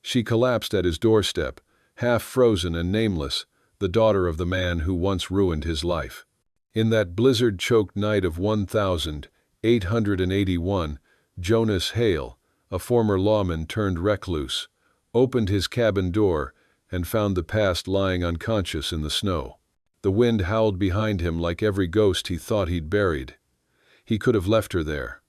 She collapsed at his doorstep, half frozen and nameless, the daughter of the man who once ruined his life. In that blizzard-choked night of 1881, Jonas Hale, a former lawman turned recluse, opened his cabin door and found the past lying unconscious in the snow. The wind howled behind him like every ghost he thought he'd buried. He could have left her there.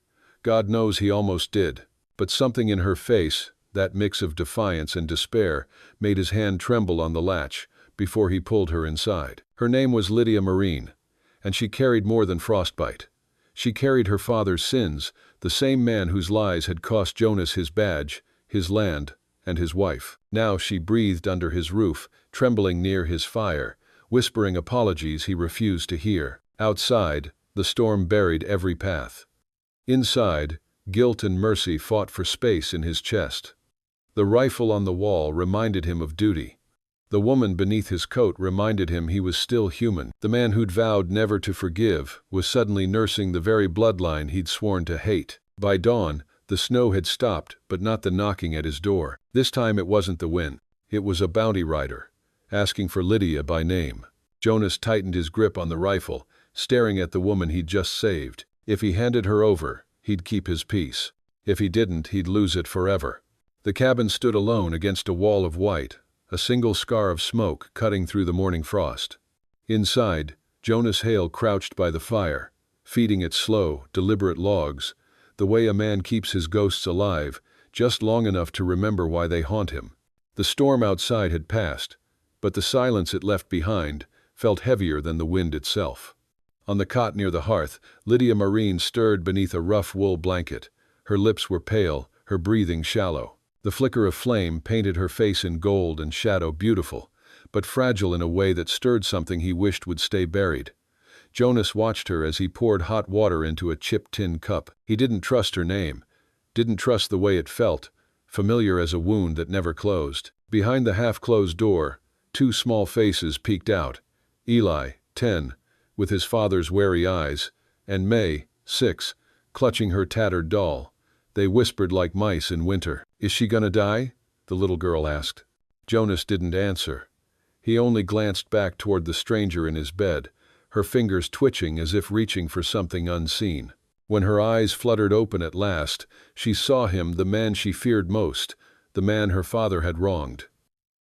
God knows he almost did. But something in her face, that mix of defiance and despair, made his hand tremble on the latch before he pulled her inside. Her name was Lydia Mareen, and she carried more than frostbite. She carried her father's sins, the same man whose lies had cost Jonas his badge, his land, and his wife. Now she breathed under his roof, trembling near his fire, whispering apologies he refused to hear. Outside, the storm buried every path. Inside, guilt and mercy fought for space in his chest. The rifle on the wall reminded him of duty. The woman beneath his coat reminded him he was still human. The man who'd vowed never to forgive was suddenly nursing the very bloodline he'd sworn to hate. By dawn, the snow had stopped, but not the knocking at his door. This time it wasn't the wind. It was a bounty rider, asking for Lydia by name. Jonas tightened his grip on the rifle, staring at the woman he'd just saved. If he handed her over, he'd keep his peace. If he didn't, he'd lose it forever. The cabin stood alone against a wall of white, a single scar of smoke cutting through the morning frost. Inside, Jonas Hale crouched by the fire, feeding it slow, deliberate logs, the way a man keeps his ghosts alive, just long enough to remember why they haunt him. The storm outside had passed, but the silence it left behind felt heavier than the wind itself. On the cot near the hearth, Lydia Mareen stirred beneath a rough wool blanket. Her lips were pale, her breathing shallow. The flicker of flame painted her face in gold and shadow beautiful, but fragile in a way that stirred something he wished would stay buried. Jonas watched her as he poured hot water into a chipped tin cup. He didn't trust her name, didn't trust the way it felt, familiar as a wound that never closed. Behind the half-closed door, two small faces peeked out. Eli, 10, with his father's wary eyes, and May, 6, clutching her tattered doll. They whispered like mice in winter. "Is she gonna die?" the little girl asked. Jonas didn't answer. He only glanced back toward the stranger in his bed, her fingers twitching as if reaching for something unseen. When her eyes fluttered open at last, she saw him, the man she feared most, the man her father had wronged.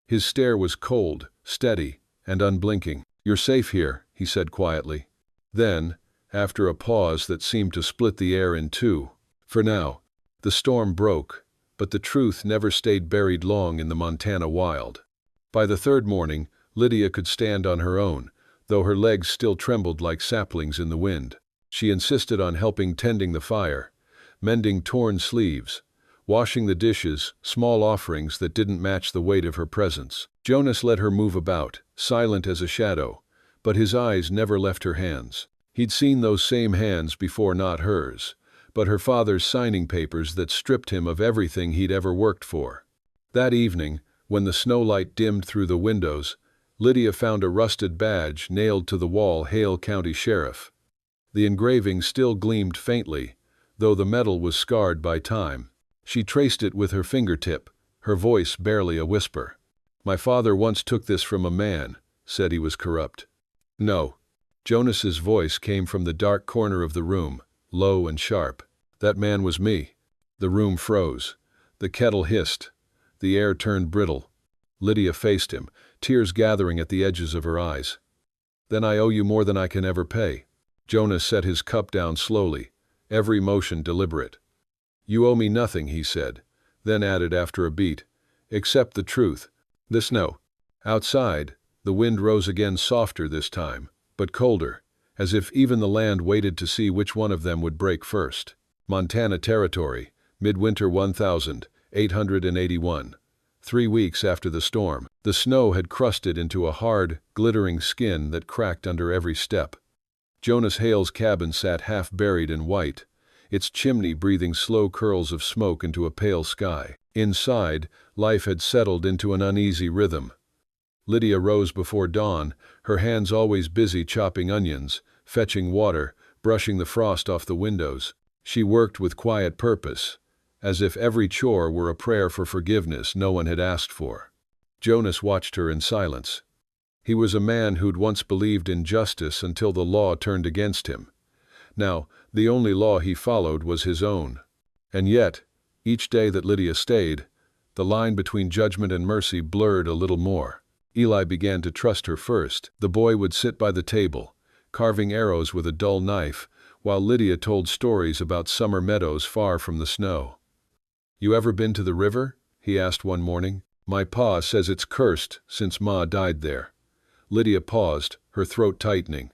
His stare was cold, steady, and unblinking. "You're safe here," he said quietly. Then, after a pause that seemed to split the air in two, "For now." The storm broke, but the truth never stayed buried long in the Montana wild. By the third morning, Lydia could stand on her own, though her legs still trembled like saplings in the wind. She insisted on helping tending the fire, mending torn sleeves, washing the dishes, small offerings that didn't match the weight of her presence. Jonas let her move about, silent as a shadow, but his eyes never left her hands. He'd seen those same hands before, not hers, but her father's signing papers that stripped him of everything he'd ever worked for. That evening, when the snowlight dimmed through the windows, Lydia found a rusted badge nailed to the wall, Hale County Sheriff. The engraving still gleamed faintly, though the metal was scarred by time. She traced it with her fingertip, her voice barely a whisper. "My father once took this from a man, said he was corrupt." "No." Jonas's voice came from the dark corner of the room, low and sharp. "That man was me." The room froze. The kettle hissed. The air turned brittle. Lydia faced him, tears gathering at the edges of her eyes. "Then I owe you more than I can ever pay." Jonas set his cup down slowly, every motion deliberate. "You owe me nothing," he said, then added after a beat, "except the truth. This no." Outside, the wind rose again, softer this time, but colder, as if even the land waited to see which one of them would break first. Montana Territory, midwinter 1881. 3 weeks after the storm, the snow had crusted into a hard, glittering skin that cracked under every step. Jonas Hale's cabin sat half buried in white, its chimney breathing slow curls of smoke into a pale sky. Inside, life had settled into an uneasy rhythm. Lydia rose before dawn, her hands always busy chopping onions, fetching water, brushing the frost off the windows. She worked with quiet purpose, as if every chore were a prayer for forgiveness no one had asked for. Jonas watched her in silence. He was a man who'd once believed in justice until the law turned against him. Now, the only law he followed was his own. And yet, each day that Lydia stayed, the line between judgment and mercy blurred a little more. Eli began to trust her first. The boy would sit by the table, carving arrows with a dull knife, while Lydia told stories about summer meadows far from the snow. "You ever been to the river?" he asked one morning. "My pa says it's cursed since Ma died there." Lydia paused, her throat tightening.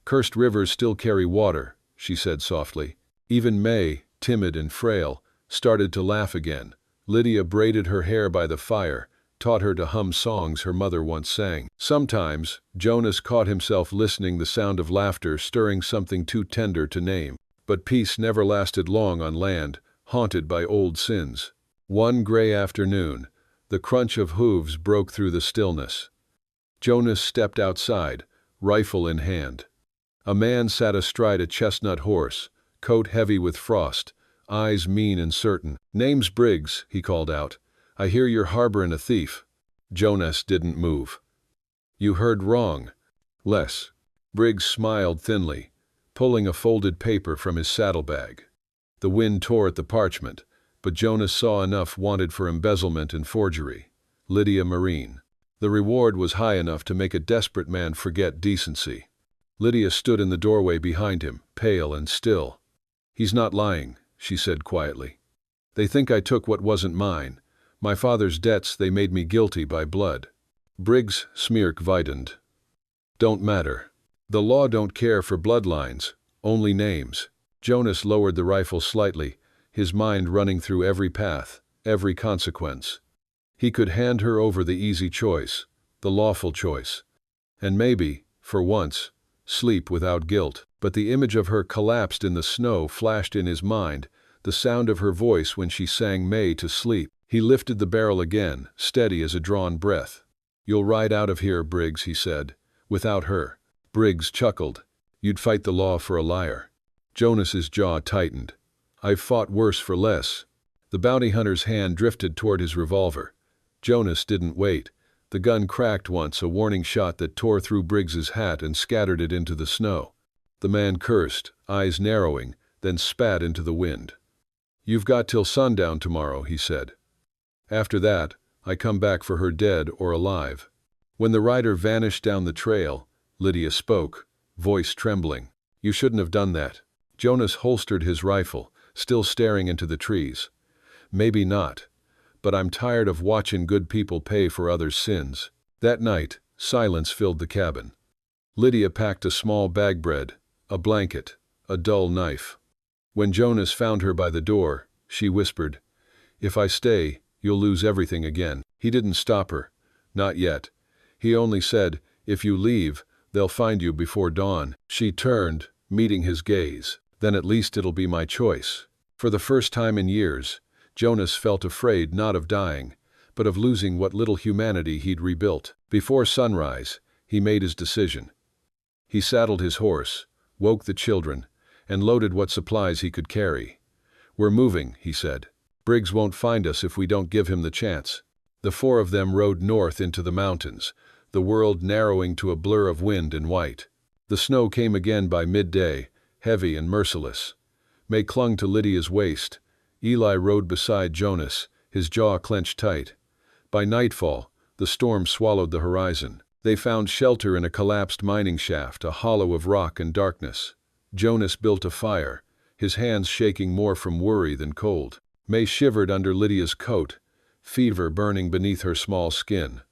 "Cursed rivers still carry water," she said softly. Even May, timid and frail, started to laugh again. Lydia braided her hair by the fire, taught her to hum songs her mother once sang. Sometimes, Jonas caught himself listening, the sound of laughter stirring something too tender to name. But peace never lasted long on land, haunted by old sins. One gray afternoon, the crunch of hooves broke through the stillness. Jonas stepped outside, rifle in hand. A man sat astride a chestnut horse, coat heavy with frost, eyes mean and certain. "Name's Briggs," he called out. "I hear you're harboring a thief." Jonas didn't move. "You heard wrong. Less." Briggs smiled thinly, pulling a folded paper from his saddlebag. The wind tore at the parchment, but Jonas saw enough wanted for embezzlement and forgery. Lydia Mareen. The reward was high enough to make a desperate man forget decency. Lydia stood in the doorway behind him, pale and still. "He's not lying," she said quietly. "They think I took what wasn't mine. My father's debts, they made me guilty by blood." Briggs' smirk widened. "Don't matter. The law don't care for bloodlines, only names." Jonas lowered the rifle slightly, his mind running through every path, every consequence. He could hand her over the easy choice, the lawful choice, and maybe, for once, sleep without guilt. But the image of her collapsed in the snow flashed in his mind, the sound of her voice when she sang May to sleep. He lifted the barrel again, steady as a drawn breath. "You'll ride out of here, Briggs," he said, "without her." Briggs chuckled. "You'd fight the law for a liar." Jonas's jaw tightened. "I've fought worse for less." The bounty hunter's hand drifted toward his revolver. Jonas didn't wait. The gun cracked once, a warning shot that tore through Briggs's hat and scattered it into the snow. The man cursed, eyes narrowing, then spat into the wind. "You've got till sundown tomorrow," he said. "After that, I come back for her dead or alive." When the rider vanished down the trail, Lydia spoke, voice trembling. "You shouldn't have done that." Jonas holstered his rifle, still staring into the trees. "Maybe not. But I'm tired of watching good people pay for others' sins." That night, silence filled the cabin. Lydia packed a small bag bread, a blanket, a dull knife. When Jonas found her by the door, she whispered, "If I stay, you'll lose everything again." He didn't stop her. Not yet. He only said, "If you leave, they'll find you before dawn." She turned, meeting his gaze. "Then at least it'll be my choice." For the first time in years, Jonas felt afraid not of dying, but of losing what little humanity he'd rebuilt. Before sunrise, he made his decision. He saddled his horse, woke the children, and loaded what supplies he could carry. "We're moving," he said. "Briggs won't find us if we don't give him the chance." The four of them rode north into the mountains, the world narrowing to a blur of wind and white. The snow came again by midday, heavy and merciless. May clung to Lydia's waist. Eli rode beside Jonas, his jaw clenched tight. By nightfall, the storm swallowed the horizon. They found shelter in a collapsed mining shaft, a hollow of rock and darkness. Jonas built a fire, his hands shaking more from worry than cold. May shivered under Lydia's coat, fever burning beneath her small skin.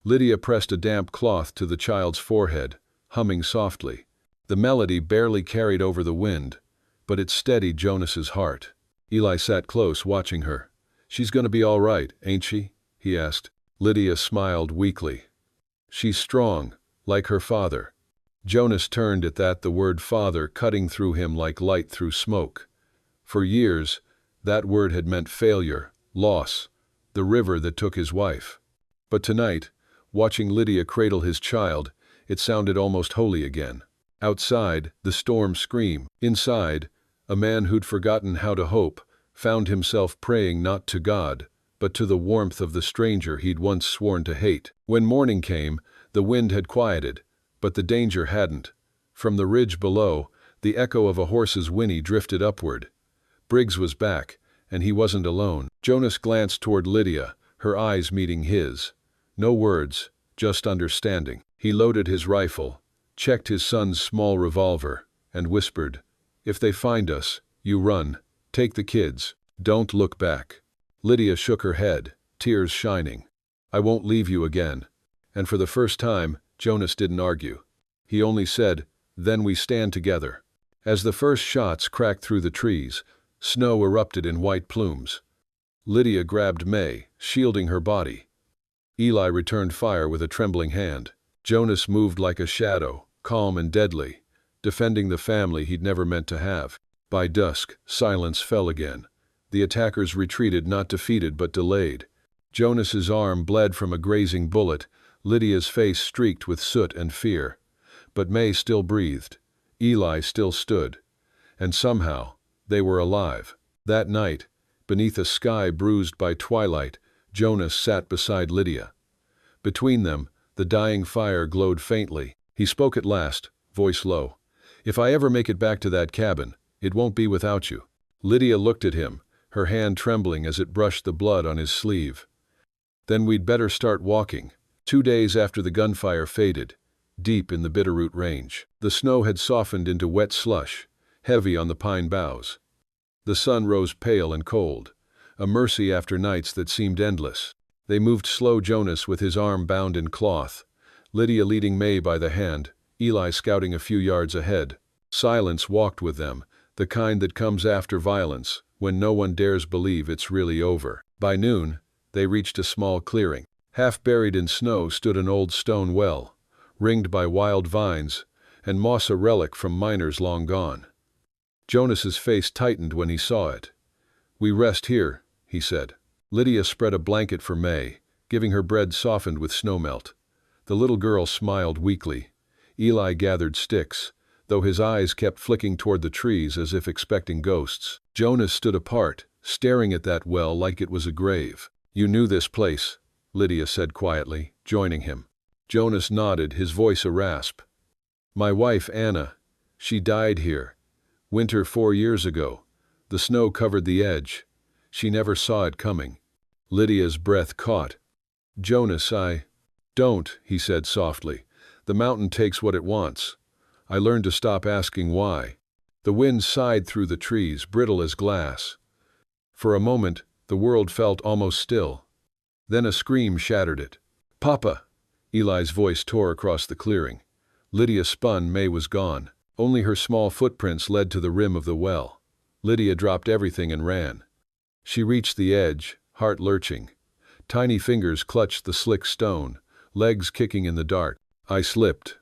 Lydia pressed a damp cloth to the child's forehead, humming softly. The melody barely carried over the wind, but it steadied Jonas's heart. Eli sat close, watching her. "She's gonna be all right, ain't she?" he asked. Lydia smiled weakly. "She's strong, like her father." Jonas turned at that, the word father cutting through him like light through smoke. For years, that word had meant failure, loss, the river that took his wife. But tonight, watching Lydia cradle his child, it sounded almost holy again. Outside, the storm screamed. Inside, a man who'd forgotten how to hope found himself praying not to God, but to the warmth of the stranger he'd once sworn to hate. When morning came, the wind had quieted, but the danger hadn't. From the ridge below, the echo of a horse's whinny drifted upward. Briggs was back, and he wasn't alone. Jonas glanced toward Lydia, her eyes meeting his. No words, just understanding. He loaded his rifle, checked his son's small revolver, and whispered, "If they find us, you run. Take the kids. Don't look back." Lydia shook her head, tears shining. "I won't leave you again." And for the first time, Jonas didn't argue. He only said, "Then we stand together." As the first shots cracked through the trees, snow erupted in white plumes. Lydia grabbed May, shielding her body. Eli returned fire with a trembling hand. Jonas moved like a shadow, calm and deadly, defending the family he'd never meant to have. By dusk, silence fell again. The attackers retreated, not defeated but delayed. Jonas's arm bled from a grazing bullet, Lydia's face streaked with soot and fear. But May still breathed. Eli still stood. And somehow, they were alive. That night, beneath a sky bruised by twilight, Jonas sat beside Lydia. Between them, the dying fire glowed faintly. He spoke at last, voice low. "If I ever make it back to that cabin, it won't be without you." Lydia looked at him, her hand trembling as it brushed the blood on his sleeve. "Then we'd better start walking." 2 days after the gunfire faded, deep in the Bitterroot Range, the snow had softened into wet slush, heavy on the pine boughs. The sun rose pale and cold, a mercy after nights that seemed endless. They moved slow, Jonas with his arm bound in cloth, Lydia leading May by the hand, Eli scouting a few yards ahead. Silence walked with them, the kind that comes after violence, when no one dares believe it's really over. By noon, they reached a small clearing. Half buried in snow stood an old stone well, ringed by wild vines, and moss, a relic from miners long gone. Jonas's face tightened when he saw it. "We rest here," he said. Lydia spread a blanket for May, giving her bread softened with snowmelt. The little girl smiled weakly. Eli gathered sticks, though his eyes kept flicking toward the trees as if expecting ghosts. Jonas stood apart, staring at that well like it was a grave. "You knew this place," Lydia said quietly, joining him. Jonas nodded, his voice a rasp. "My wife, Anna, she died here. Winter 4 years ago. The snow covered the edge. She never saw it coming." Lydia's breath caught. "Jonas, Don't," he said softly. "The mountain takes what it wants. I learned to stop asking why." The wind sighed through the trees, brittle as glass. For a moment, the world felt almost still. Then a scream shattered it. "Papa!" Eli's voice tore across the clearing. Lydia spun. May was gone. Only her small footprints led to the rim of the well. Lydia dropped everything and ran. She reached the edge, heart lurching. Tiny fingers clutched the slick stone, legs kicking in the dark. "I slipped,"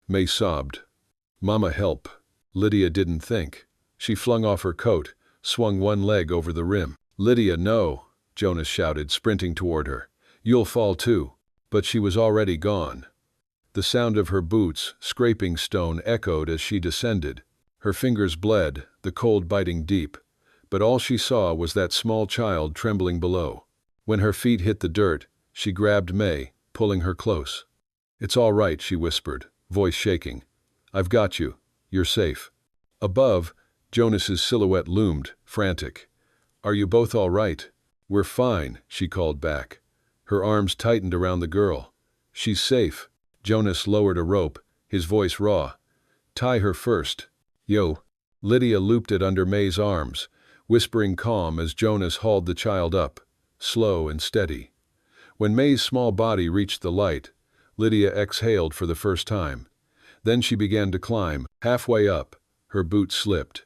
May sobbed. "Mama, help." Lydia didn't think. She flung off her coat, swung one leg over the rim. "Lydia, no!" Jonas shouted, sprinting toward her. "You'll fall too." But she was already gone. The sound of her boots, scraping stone, echoed as she descended. Her fingers bled, the cold biting deep. But all she saw was that small child trembling below. When her feet hit the dirt, she grabbed May, pulling her close. "It's all right," she whispered, voice shaking. "I've got you. You're safe." Above, Jonas's silhouette loomed, frantic. "Are you both all right?" "We're fine," she called back. Her arms tightened around the girl. "She's safe." Jonas lowered a rope, his voice raw. "Tie her first." "Yo." Lydia looped it under May's arms, whispering calm as Jonas hauled the child up, slow and steady. When May's small body reached the light, Lydia exhaled for the first time. Then she began to climb. Halfway up, her boot slipped.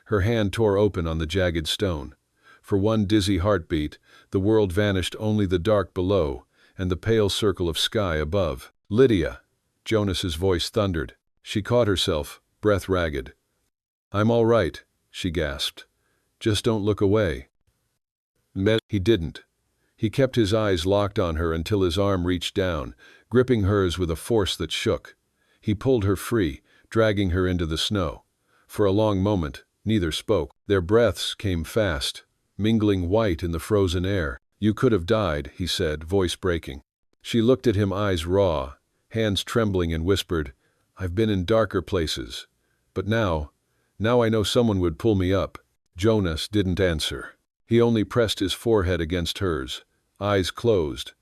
Her hand tore open on the jagged stone. For one dizzy heartbeat, the world vanished, only the dark below and the pale circle of sky above. "Lydia!" Jonas's voice thundered. She caught herself, breath ragged. "I'm all right," she gasped. "Just don't look away." He didn't. He kept his eyes locked on her until his arm reached down, gripping hers with a force that shook. He pulled her free, dragging her into the snow. For a long moment, neither spoke. Their breaths came fast, mingling white in the frozen air. "You could have died," he said, voice breaking. She looked at him, eyes raw, hands trembling, and whispered, "I've been in darker places. But now I know someone would pull me up." Jonas didn't answer. He only pressed his forehead against hers, eyes closed,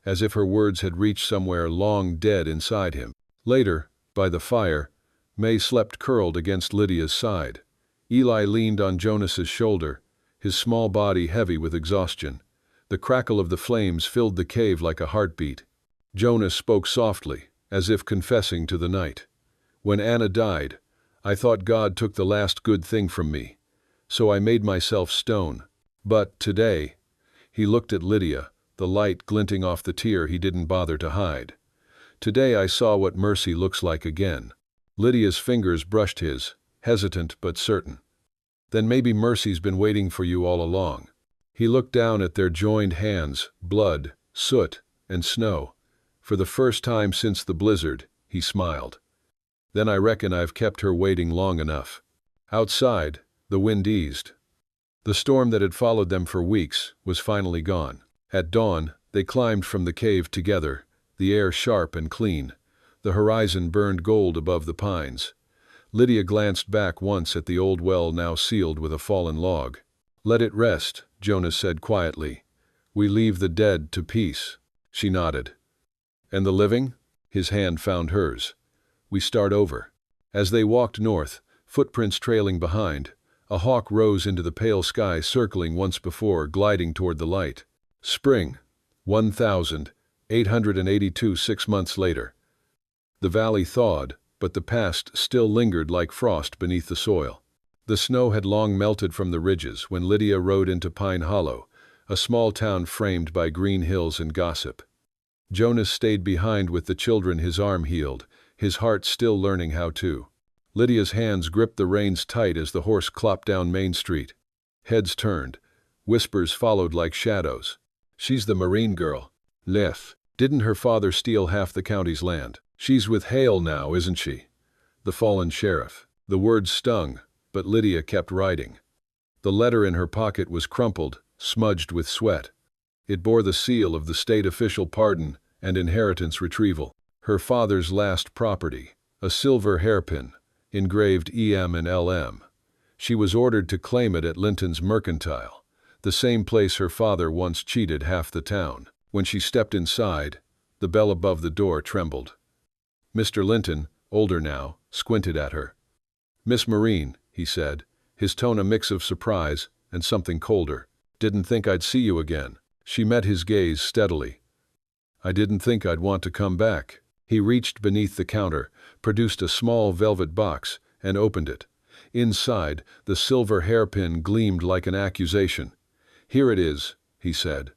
as if her words had reached somewhere long dead inside him. Later, by the fire, May slept curled against Lydia's side. Eli leaned on Jonas's shoulder, his small body heavy with exhaustion. The crackle of the flames filled the cave like a heartbeat. Jonas spoke softly, as if confessing to the night. "When Anna died, I thought God took the last good thing from me, so I made myself stone. But today," he looked at Lydia, the light glinting off the tear he didn't bother to hide. "Today I saw what mercy looks like again." Lydia's fingers brushed his, hesitant but certain. "Then maybe mercy's been waiting for you all along." He looked down at their joined hands, blood, soot, and snow. For the first time since the blizzard, he smiled. "Then I reckon I've kept her waiting long enough." Outside, the wind eased. The storm that had followed them for weeks was finally gone. At dawn, they climbed from the cave together, the air sharp and clean. The horizon burned gold above the pines. Lydia glanced back once at the old well now sealed with a fallen log. "Let it rest," Jonas said quietly. "We leave the dead to peace." She nodded. "And the living?" His hand found hers. "We start over." As they walked north, footprints trailing behind, a hawk rose into the pale sky, circling once before, gliding toward the light. Spring, 1882, 6 months later. The valley thawed, but the past still lingered like frost beneath the soil. The snow had long melted from the ridges when Lydia rode into Pine Hollow, a small town framed by green hills and gossip. Jonas stayed behind with the children, his arm healed, his heart still learning how to. Lydia's hands gripped the reins tight as the horse clopped down Main Street. Heads turned. Whispers followed like shadows. "She's the Mareen girl. Leth. Didn't her father steal half the county's land? She's with Hale now, isn't she? The fallen sheriff." The words stung, but Lydia kept writing. The letter in her pocket was crumpled, smudged with sweat. It bore the seal of the state official pardon and inheritance retrieval. Her father's last property, a silver hairpin, engraved EM and LM. She was ordered to claim it at Linton's Mercantile, the same place her father once cheated half the town. When she stepped inside, the bell above the door trembled. Mr. Linton, older now, squinted at her. "Miss Mareen," he said, his tone a mix of surprise and something colder. "Didn't think I'd see you again." She met his gaze steadily. "I didn't think I'd want to come back." He reached beneath the counter, produced a small velvet box, and opened it. Inside, the silver hairpin gleamed like an accusation. "Here it is," he said.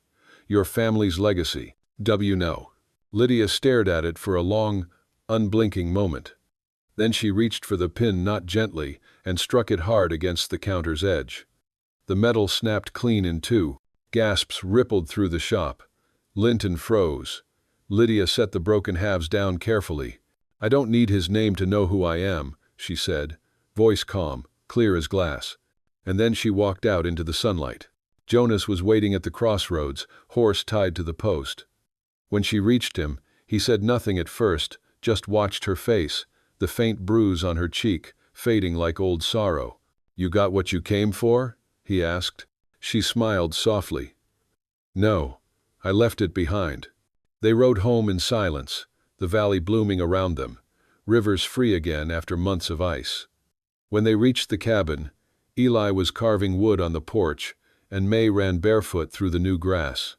"Your family's legacy. W.No." Lydia stared at it for a long, unblinking moment. Then she reached for the pin, not gently, and struck it hard against the counter's edge. The metal snapped clean in two. Gasps rippled through the shop. Linton froze. Lydia set the broken halves down carefully. "I don't need his name to know who I am," she said, voice calm, clear as glass. And then she walked out into the sunlight. Jonas was waiting at the crossroads, horse tied to the post. When she reached him, he said nothing at first, just watched her face, the faint bruise on her cheek, fading like old sorrow. "You got what you came for?" he asked. She smiled softly. "No, I left it behind." They rode home in silence, the valley blooming around them, rivers free again after months of ice. When they reached the cabin, Eli was carving wood on the porch, and May ran barefoot through the new grass.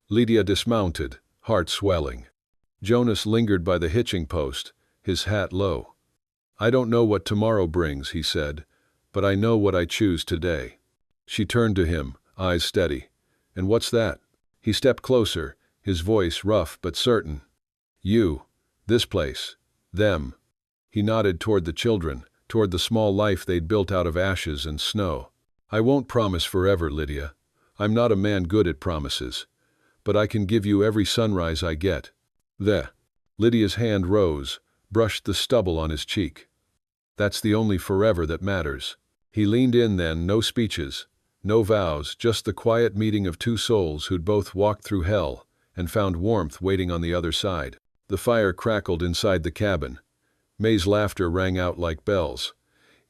Lydia dismounted, heart swelling. Jonas lingered by the hitching post, his hat low. "I don't know what tomorrow brings," he said, "but I know what I choose today." She turned to him, eyes steady. "And what's that?" He stepped closer, his voice rough but certain. "You, this place, them." He nodded toward the children, toward the small life they'd built out of ashes and snow. "I won't promise forever, Lydia. I'm not a man good at promises. But I can give you every sunrise I get." "There." Lydia's hand rose, brushed the stubble on his cheek. "That's the only forever that matters." He leaned in then, no speeches, No vows, just the quiet meeting of two souls who'd both walked through hell and found warmth waiting on the other side. The fire crackled inside the cabin. May's laughter rang out like bells.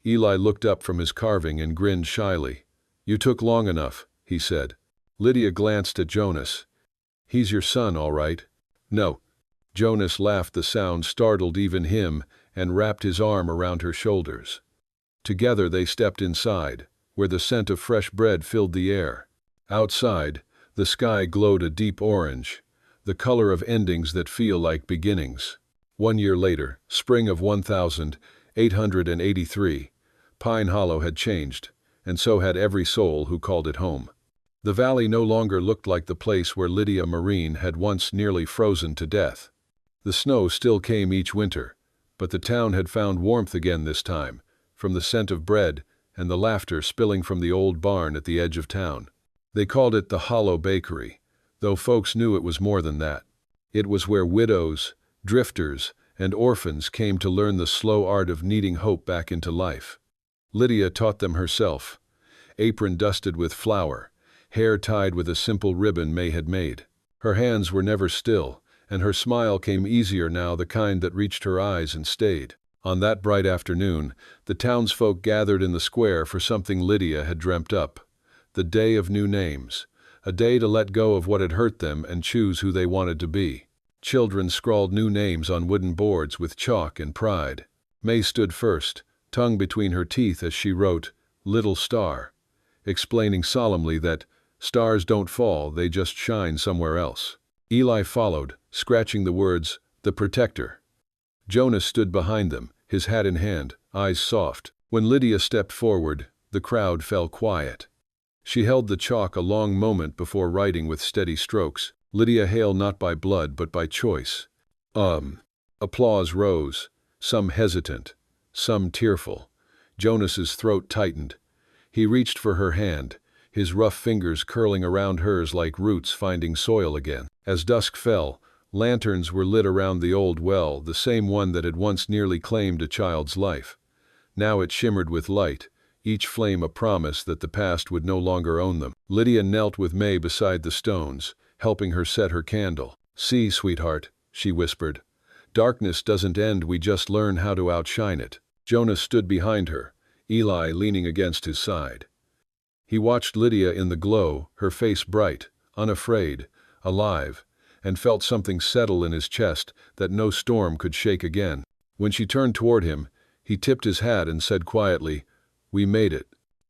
Eli looked up from his carving and grinned shyly. "You took long enough," he said. Lydia glanced at Jonas. "He's your son, all right?" "No." Jonas laughed. The sound startled even him and wrapped his arm around her shoulders. Together they stepped inside, where the scent of fresh bread filled the air. Outside, the sky glowed a deep orange, the color of endings that feel like beginnings. 1 year later, spring of 1883, Pine Hollow had changed, and so had every soul who called it home. The valley no longer looked like the place where Lydia Mareen had once nearly frozen to death. The snow still came each winter, but the town had found warmth again this time, from the scent of bread and the laughter spilling from the old barn at the edge of town. They called it the Hollow Bakery, though folks knew it was more than that. It was where widows, drifters, and orphans came to learn the slow art of kneading hope back into life. Lydia taught them herself, apron dusted with flour, hair tied with a simple ribbon May had made. Her hands were never still, and her smile came easier now, the kind that reached her eyes and stayed. On that bright afternoon, the townsfolk gathered in the square for something Lydia had dreamt up. The day of new names, a day to let go of what had hurt them and choose who they wanted to be. Children scrawled new names on wooden boards with chalk and pride. May stood first, tongue between her teeth as she wrote, "Little Star," explaining solemnly that stars don't fall, they just shine somewhere else. Eli followed, scratching the words, "The Protector." Jonas stood behind them, his hat in hand, eyes soft. When Lydia stepped forward, the crowd fell quiet. She held the chalk a long moment before writing with steady strokes, "Lydia Hale, not by blood but by choice." Applause rose, some hesitant, some tearful. Jonas's throat tightened. He reached for her hand, his rough fingers curling around hers like roots finding soil again. As dusk fell, lanterns were lit around the old well, the same one that had once nearly claimed a child's life. Now it shimmered with light, each flame a promise that the past would no longer own them. Lydia knelt with May beside the stones, helping her set her candle. "See, sweetheart," she whispered. "Darkness doesn't end, we just learn how to outshine it." Jonas stood behind her, Eli leaning against his side. He watched Lydia in the glow, her face bright, unafraid, alive, and felt something settle in his chest that no storm could shake again. When she turned toward him, he tipped his hat and said quietly, "We made it."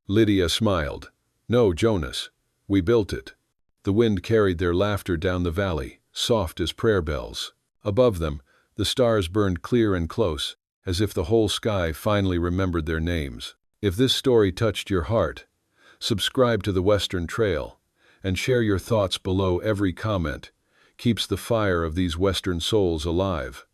Lydia smiled. "No, Jonas. We built it." The wind carried their laughter down the valley, soft as prayer bells. Above them, the stars burned clear and close, as if the whole sky finally remembered their names. If this story touched your heart, subscribe to the Western Trail, and share your thoughts below. Every comment keeps the fire of these Western souls alive.